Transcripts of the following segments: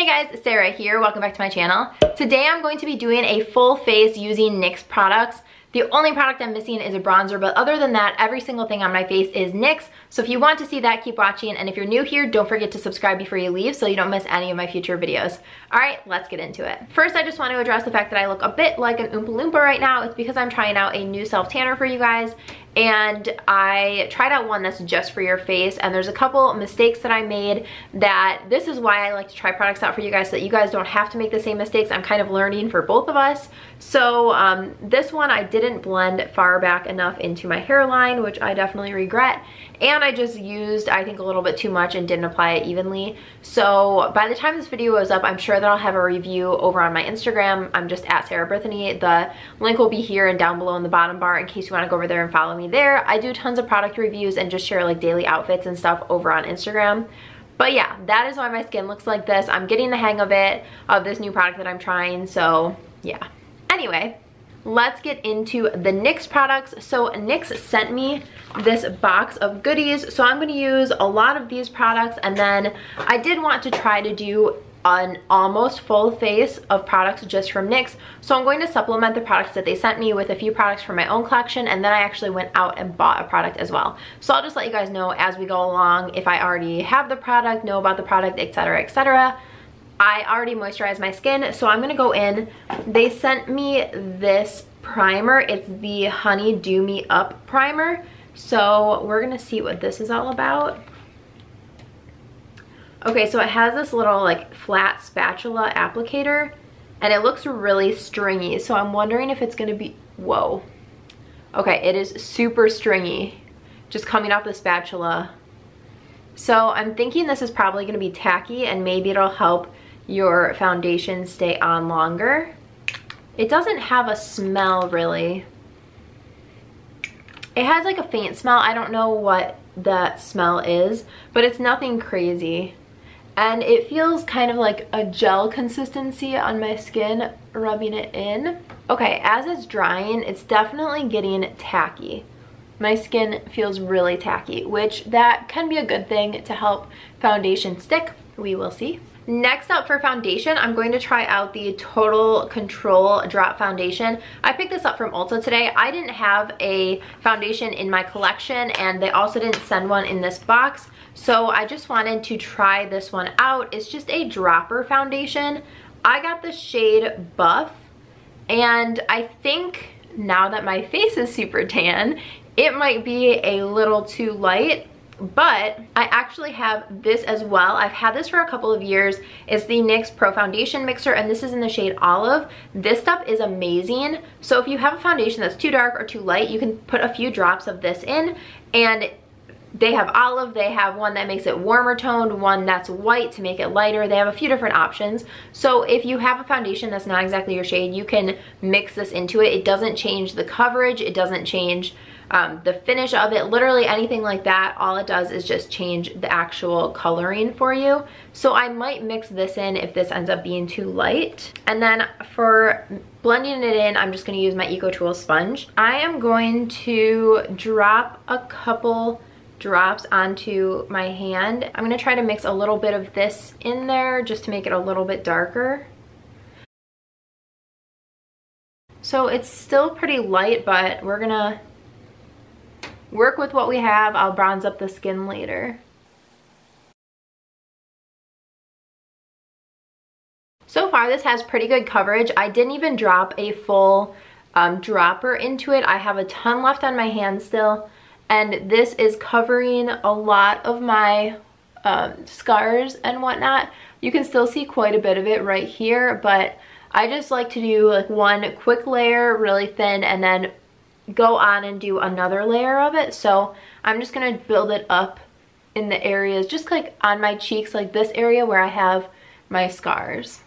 Hey guys, Sarah here. Welcome back to my channel. Today I'm going to be doing a full face using NYX products. The only product I'm missing is a bronzer, but other than that, every single thing on my face is NYX. So if you want to see that, keep watching. And if you're new here, don't forget to subscribe before you leave so you don't miss any of my future videos. All right, let's get into it. First, I just want to address the fact that I look a bit like an Oompa Loompa right now. It's because I'm trying out a new self-tanner for you guys. And I tried out one that's just for your face, and there's a couple mistakes that I made that this is why I like to try products out for you guys so that you guys don't have to make the same mistakes. I'm kind of learning for both of us. So this one I didn't blend far back enough into my hairline, which I definitely regret, and I just used I think a little bit too much and didn't apply it evenly. So by the time this video goes up, I'm sure that I'll have a review over on my Instagram. I'm just at Sarah Brithinee. The link will be here and down below in the bottom bar in case you want to go over there and follow me there. I do tons of product reviews and just share like daily outfits and stuff over on Instagram. But yeah, that is why my skin looks like this. I'm getting the hang of it, of this new product that I'm trying, so yeah. Anyway, let's get into the NYX products. So NYX sent me this box of goodies, so I'm going to use a lot of these products, and then I did want to try to do an almost full face of products just from NYX, so I'm going to supplement the products that they sent me with a few products from my own collection, and then I actually went out and bought a product as well. So I'll just let you guys know as we go along if I already have the product, know about the product, etc, etc. I already moisturized my skin, so I'm gonna go in. They sent me this primer. It's the Honey Dew Me Up primer, so we're gonna see what this is all about. Okay, so it has this little like flat spatula applicator, and it looks really stringy, so I'm wondering if it's gonna be, whoa. Okay, it is super stringy, just coming off the spatula. So I'm thinking this is probably gonna be tacky, and maybe it'll help your foundation stay on longer. It doesn't have a smell really. It has like a faint smell. I don't know what that smell is, but it's nothing crazy. And it feels kind of like a gel consistency on my skin, rubbing it in. Okay, as it's drying, it's definitely getting tacky. My skin feels really tacky, which that can be a good thing to help foundation stick. We will see. Next up for foundation, I'm going to try out the Total Control Drop Foundation. I picked this up from Ulta today. I didn't have a foundation in my collection, and they also didn't send one in this box. So I just wanted to try this one out. It's just a dropper foundation. I got the shade Buff, and I think now that my face is super tan, it might be a little too light. But I actually have this as well. I've had this for a couple of years. It's the NYX Pro Foundation Mixer, and this is in the shade Olive. This stuff is amazing. So if you have a foundation that's too dark or too light, you can put a few drops of this in, and they have olive, they have one that makes it warmer toned, one that's white to make it lighter. They have a few different options. So if you have a foundation that's not exactly your shade, you can mix this into it. It doesn't change the coverage, it doesn't change the finish of it, literally anything like that. All it does is just change the actual coloring for you. So I might mix this in if this ends up being too light. And then for blending it in, I'm just going to use my Eco Tool sponge. I am going to drop a couple drops onto my hand. I'm going to try to mix a little bit of this in there just to make it a little bit darker. So it's still pretty light, but we're gonna work with what we have. I'll bronze up the skin later. So far this has pretty good coverage. I didn't even drop a full dropper into it. I have a ton left on my hand still, and this is covering a lot of my scars and whatnot. You can still see quite a bit of it right here, but I just like to do like one quick layer really thin and then go on and do another layer of it. So I'm just gonna build it up in the areas just like on my cheeks, like this area where I have my scars.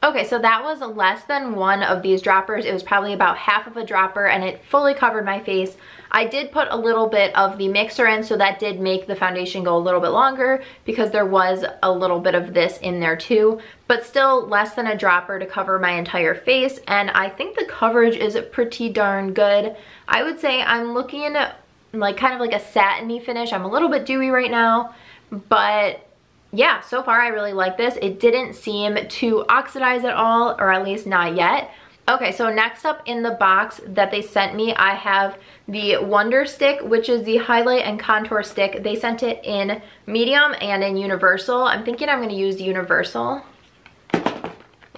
Okay, so that was less than one of these droppers. It was probably about half of a dropper, and it fully covered my face. I did put a little bit of the mixer in, so that did make the foundation go a little bit longer because there was a little bit of this in there too, but still less than a dropper to cover my entire face, and I think the coverage is pretty darn good. I would say I'm looking at like kind of like a satiny finish. I'm a little bit dewy right now, but yeah, so far I really like this. It didn't seem to oxidize at all, or at least not yet. Okay, so next up in the box that they sent me, I have the Wonder Stick, which is the highlight and contour stick. They sent it in medium and in universal. I'm thinking I'm gonna use universal,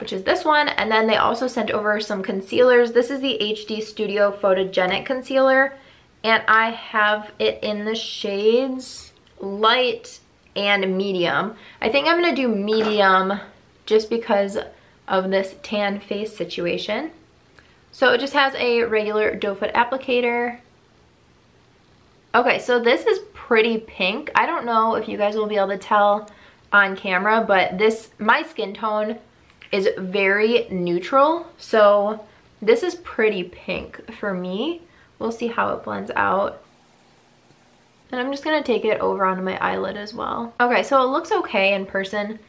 which is this one. And then they also sent over some concealers. This is the HD Studio Photogenic Concealer, and I have it in the shades light and medium. I think I'm gonna do medium just because of this tan face situation. So it just has a regular doe foot applicator. Okay, so this is pretty pink. I don't know if you guys will be able to tell on camera, but my skin tone is very neutral. So this is pretty pink for me. We'll see how it blends out. And I'm just gonna take it over onto my eyelid as well. Okay, so it looks okay in person.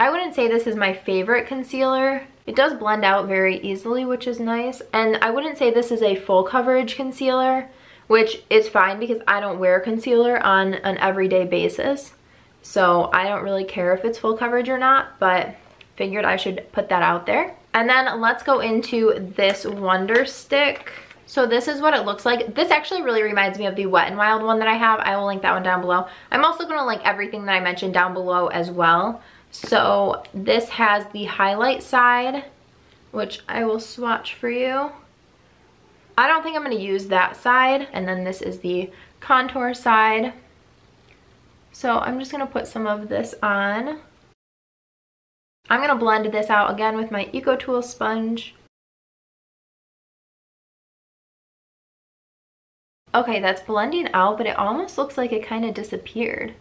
I wouldn't say this is my favorite concealer. It does blend out very easily, which is nice. And I wouldn't say this is a full coverage concealer, which is fine because I don't wear concealer on an everyday basis. So I don't really care if it's full coverage or not, but figured I should put that out there. And then let's go into this Wonder Stick. So this is what it looks like. This actually really reminds me of the Wet n Wild one that I have. I will link that one down below. I'm also gonna link everything that I mentioned down below as well. So this has the highlight side, which I will swatch for you. I don't think I'm going to use that side. And then this is the contour side. So I'm just going to put some of this on. I'm going to blend this out again with my EcoTool sponge. Okay, that's blending out, but it almost looks like it kind of disappeared.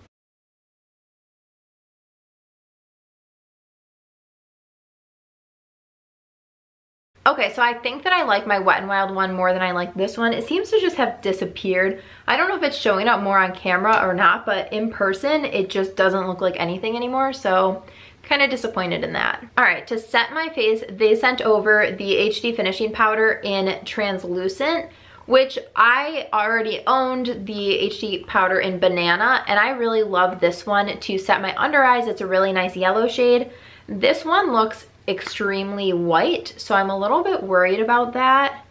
Okay, so I think that I like my Wet n Wild one more than I like this one. It seems to just have disappeared. I don't know if it's showing up more on camera or not, but in person, it just doesn't look like anything anymore, so kind of disappointed in that. All right, to set my face, they sent over the HD finishing powder in translucent, which I already owned the HD powder in Banana, and I really love this one to set my under eyes. It's a really nice yellow shade. This one looks extremely white, so I'm a little bit worried about that.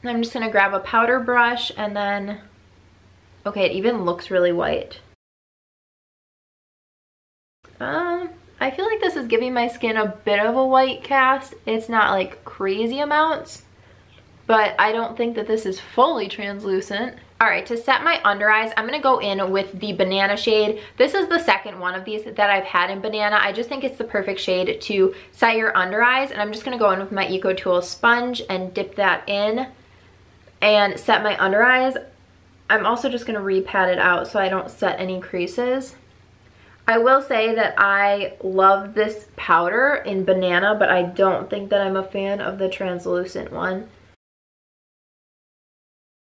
I'm just gonna grab a powder brush and then, okay, it even looks really white. I feel like this is giving my skin a bit of a white cast. It's not like crazy amounts, but I don't think that this is fully translucent. All right, to set my under eyes, I'm gonna go in with the Banana shade. This is the second one of these that I've had in Banana. I just think it's the perfect shade to set your under eyes, and I'm just gonna go in with my EcoTool sponge and dip that in and set my under eyes. I'm also just gonna re-pat it out so I don't set any creases. I will say that I love this powder in Banana, but I don't think that I'm a fan of the translucent one.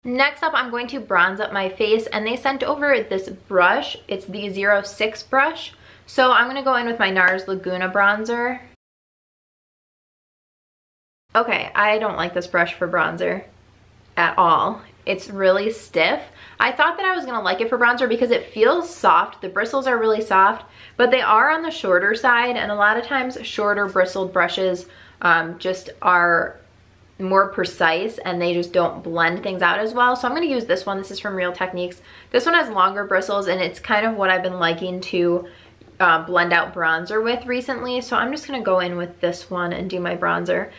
Next up, I'm going to bronze up my face, and they sent over this brush. It's the 06 brush. So I'm going to go in with my NARS Laguna bronzer. Okay, I don't like this brush for bronzer at all. It's really stiff. I thought that I was going to like it for bronzer because it feels soft. The bristles are really soft, but they are on the shorter side, and a lot of times shorter bristled brushes just are more precise and they just don't blend things out as well. So I'm going to use this one. This is from Real Techniques. This one has longer bristles, and it's kind of what I've been liking to blend out bronzer with recently. So I'm just going to go in with this one and do my bronzer.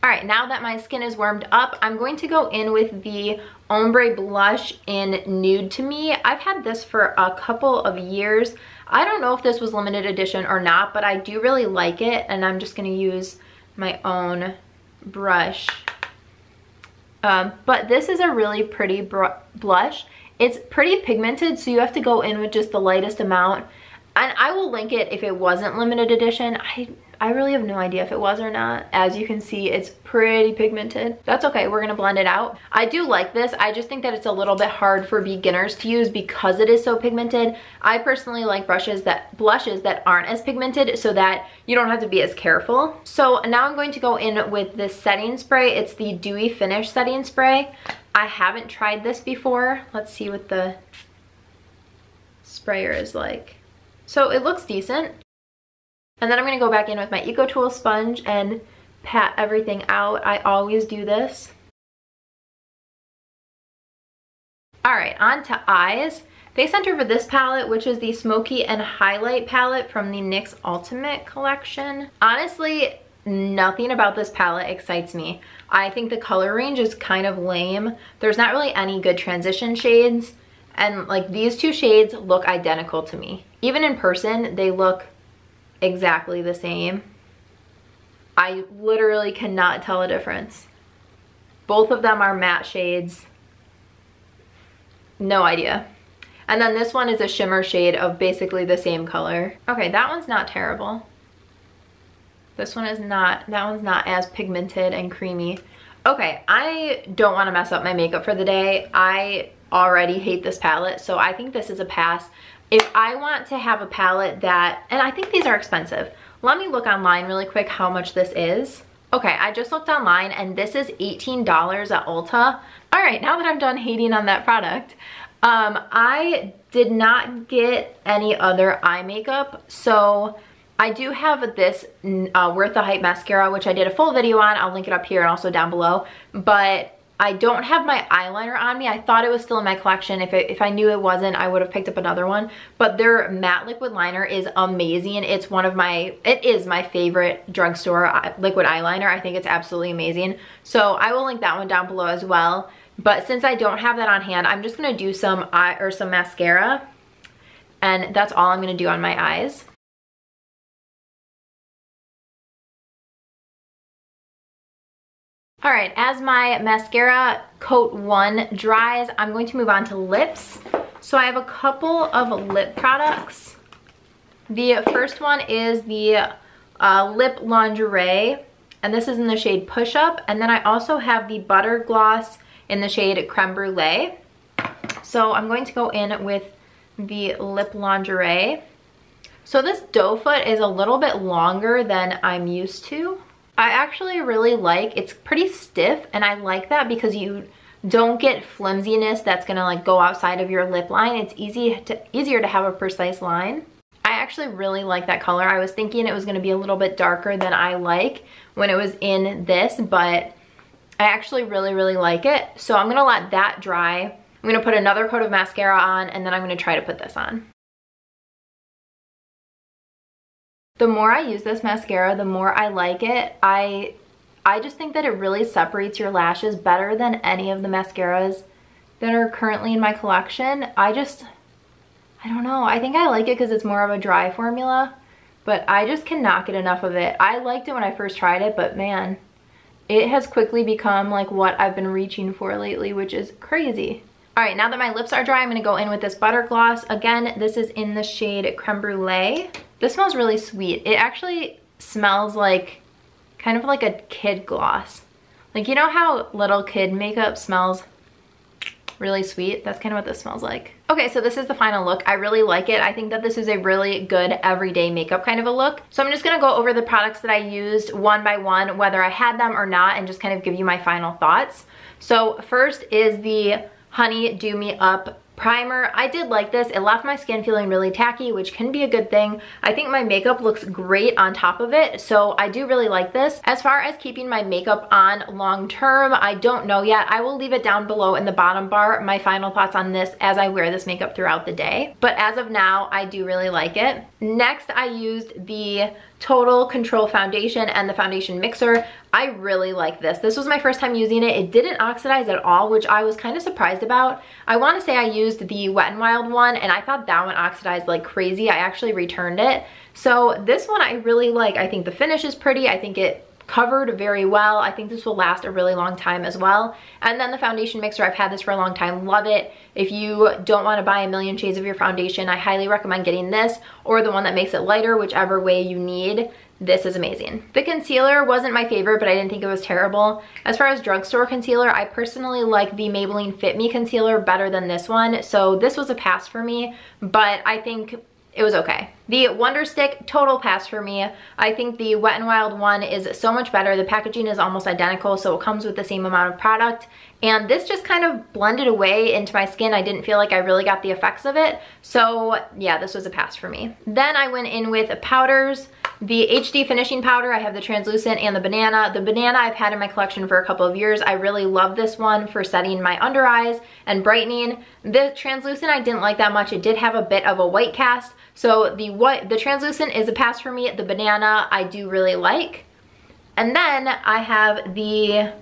All right, now that my skin is warmed up, I'm going to go in with the Ombre Blush in Nude to Me. I've had this for a couple of years. I don't know if this was limited edition or not, but I do really like it, and I'm just gonna use my own brush. But this is a really pretty blush. It's pretty pigmented, so you have to go in with just the lightest amount. And I will link it if it wasn't limited edition. I really have no idea if it was or not. As you can see, it's pretty pigmented. That's okay, we're gonna blend it out. I do like this. I just think that it's a little bit hard for beginners to use because it is so pigmented. I personally like blushes that aren't as pigmented so that you don't have to be as careful. So now I'm going to go in with this setting spray. It's the Dewy Finish setting spray. I haven't tried this before. Let's see what the sprayer is like. So it looks decent. And then I'm going to go back in with my Eco Tool sponge and pat everything out. I always do this. Alright, on to eyes. They sent over this palette, which is the Smoky and Highlight palette from the NYX Ultimate collection. Honestly, nothing about this palette excites me. I think the color range is kind of lame. There's not really any good transition shades. And like these two shades look identical to me. Even in person, they look exactly the same. I literally cannot tell a difference. Both of them are matte shades. No idea. And then this one is a shimmer shade of basically the same color. Okay, that one's not terrible. This one is not, that one's not as pigmented and creamy. Okay, I don't want to mess up my makeup for the day. I already hate this palette, so I think this is a pass. If I want to have a palette that, and I think these are expensive. Let me look online really quick how much this is. Okay, I just looked online and this is $18 at Ulta. All right, now that I'm done hating on that product, I did not get any other eye makeup, so I do have this Worth the Hype mascara, which I did a full video on. I'll link it up here and also down below, but I don't have my eyeliner on me. I thought it was still in my collection. If I knew it wasn't, I would have picked up another one. But their matte liquid liner is amazing. It is my favorite drugstore liquid eyeliner. I think it's absolutely amazing. So I will link that one down below as well. But since I don't have that on hand, I'm just gonna do some mascara, and that's all I'm gonna do on my eyes. All right, as my mascara coat 1 dries, I'm going to move on to lips. So I have a couple of lip products. The first one is the Lip Lingerie, and this is in the shade Push Up. And then I also have the Butter Gloss in the shade Creme Brulee. So I'm going to go in with the Lip Lingerie. So this doe foot is a little bit longer than I'm used to. I actually really like, it's pretty stiff, and I like that because you don't get flimsiness that's gonna like go outside of your lip line. It's easier to have a precise line. I actually really like that color. I was thinking it was gonna be a little bit darker than I like when it was in this, but I actually really like it. So I'm gonna let that dry. I'm gonna put another coat of mascara on, and then I'm gonna try to put this on. The more I use this mascara, the more I like it. I just think that it really separates your lashes better than any of the mascaras that are currently in my collection. I don't know. I think I like it because it's more of a dry formula, but I just cannot get enough of it. I liked it when I first tried it, but man, it has quickly become like what I've been reaching for lately, which is crazy. All right, now that my lips are dry, I'm gonna go in with this Butter Gloss. Again, this is in the shade Creme Brulee. This smells really sweet. It actually smells like, kind of like a kid gloss. Like, you know how little kid makeup smells really sweet? That's kind of what this smells like. Okay, so this is the final look. I really like it. I think that this is a really good everyday makeup kind of a look. So I'm just gonna go over the products that I used one by one, whether I had them or not, and just kind of give you my final thoughts. So first is the Honey Do Me Up primer. I did like this. It left my skin feeling really tacky, which can be a good thing. I think my makeup looks great on top of it, so I do really like this. As far as keeping my makeup on long term, I don't know yet. I will leave it down below in the bottom bar, my final thoughts on this as I wear this makeup throughout the day. But as of now, I do really like it. Next, I used the Total Control foundation and the foundation mixer. I really like this. This was my first time using it. It didn't oxidize at all, which I was kind of surprised about. I want to say I used the Wet n Wild one, and I thought that one oxidized like crazy. I actually returned it. So this one I really like. I think the finish is pretty. I think it covered very well. I think this will last a really long time as well. And then the foundation mixer, I've had this for a long time, love it. If you don't want to buy a million shades of your foundation, I highly recommend getting this or the one that makes it lighter, whichever way you need. This is amazing. The concealer wasn't my favorite, but I didn't think it was terrible. As far as drugstore concealer, I personally like the Maybelline Fit Me concealer better than this one, so this was a pass for me, but I think it was okay. The Wonder Stick, total pass for me. I think the Wet n Wild one is so much better. The packaging is almost identical, so it comes with the same amount of product. And this just kind of blended away into my skin. I didn't feel like I really got the effects of it. So yeah, this was a pass for me. Then I went in with powders. The HD finishing powder, I have the translucent and the banana. The banana I've had in my collection for a couple of years. I really love this one for setting my under eyes and brightening. The translucent I didn't like that much. It did have a bit of a white cast. So the translucent is a pass for me. The banana I do really like. And then I have the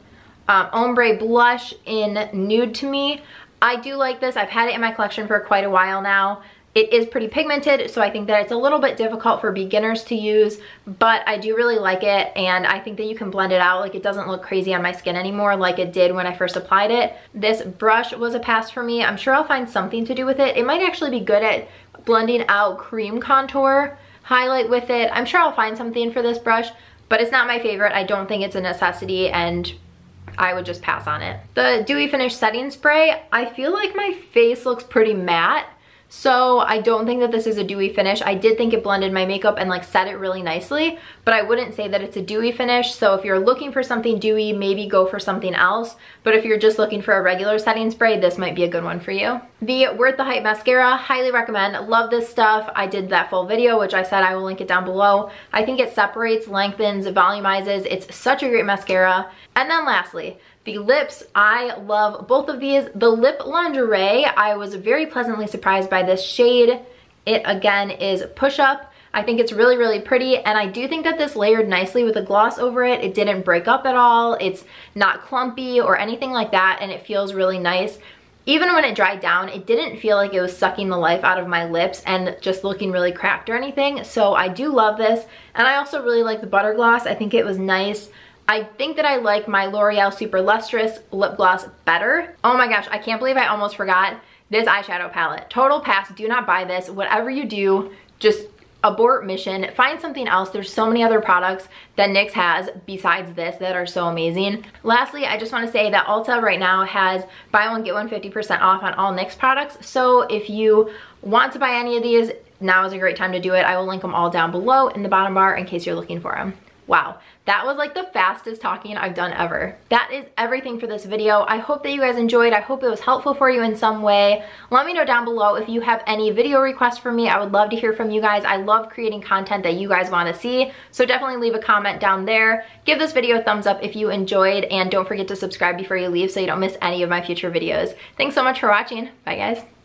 ombre blush in Nude to Me. I do like this. I've had it in my collection for quite a while now. It is pretty pigmented, so I think that it's a little bit difficult for beginners to use, but I do really like it, and I think that you can blend it out. Like, it doesn't look crazy on my skin anymore like it did when I first applied it. This brush was a pass for me. I'm sure I'll find something to do with it. It might actually be good at blending out cream contour highlight with it. I'm sure I'll find something for this brush, but it's not my favorite. I don't think it's a necessity, and I would just pass on it. The Dewy Finish Setting Spray, I feel like my face looks pretty matte, so I don't think that this is a dewy finish. I did think it blended my makeup and like set it really nicely, but I wouldn't say that it's a dewy finish. So if you're looking for something dewy, maybe go for something else. But if you're just looking for a regular setting spray, this might be a good one for you. The Worth the Hype Mascara, highly recommend. Love this stuff. I did that full video, which I said I will link it down below. I think it separates, lengthens, volumizes. It's such a great mascara. And then lastly, the lips, I love both of these. The Lip Lingerie, I was very pleasantly surprised by this shade. It again is Push Up. I think it's really, really pretty, and I do think that this layered nicely with a gloss over it. It didn't break up at all. It's not clumpy or anything like that, and it feels really nice. Even when it dried down, it didn't feel like it was sucking the life out of my lips and just looking really cracked or anything. So I do love this, and I also really like the butter gloss. I think it was nice. I think that I like my L'Oreal Super Lustrous lip gloss better. Oh my gosh, I can't believe I almost forgot this eyeshadow palette. Total pass, do not buy this. Whatever you do, just abort mission. Find something else. There's so many other products that NYX has besides this that are so amazing. Lastly, I just want to say that Ulta right now has buy one get one 50% off on all NYX products. So if you want to buy any of these, now is a great time to do it. I will link them all down below in the bottom bar in case you're looking for them. Wow, that was like the fastest talking I've done ever. That is everything for this video. I hope that you guys enjoyed. I hope it was helpful for you in some way. Let me know down below if you have any video requests for me. I would love to hear from you guys. I love creating content that you guys want to see. So definitely leave a comment down there. Give this video a thumbs up if you enjoyed, and don't forget to subscribe before you leave so you don't miss any of my future videos. Thanks so much for watching. Bye guys.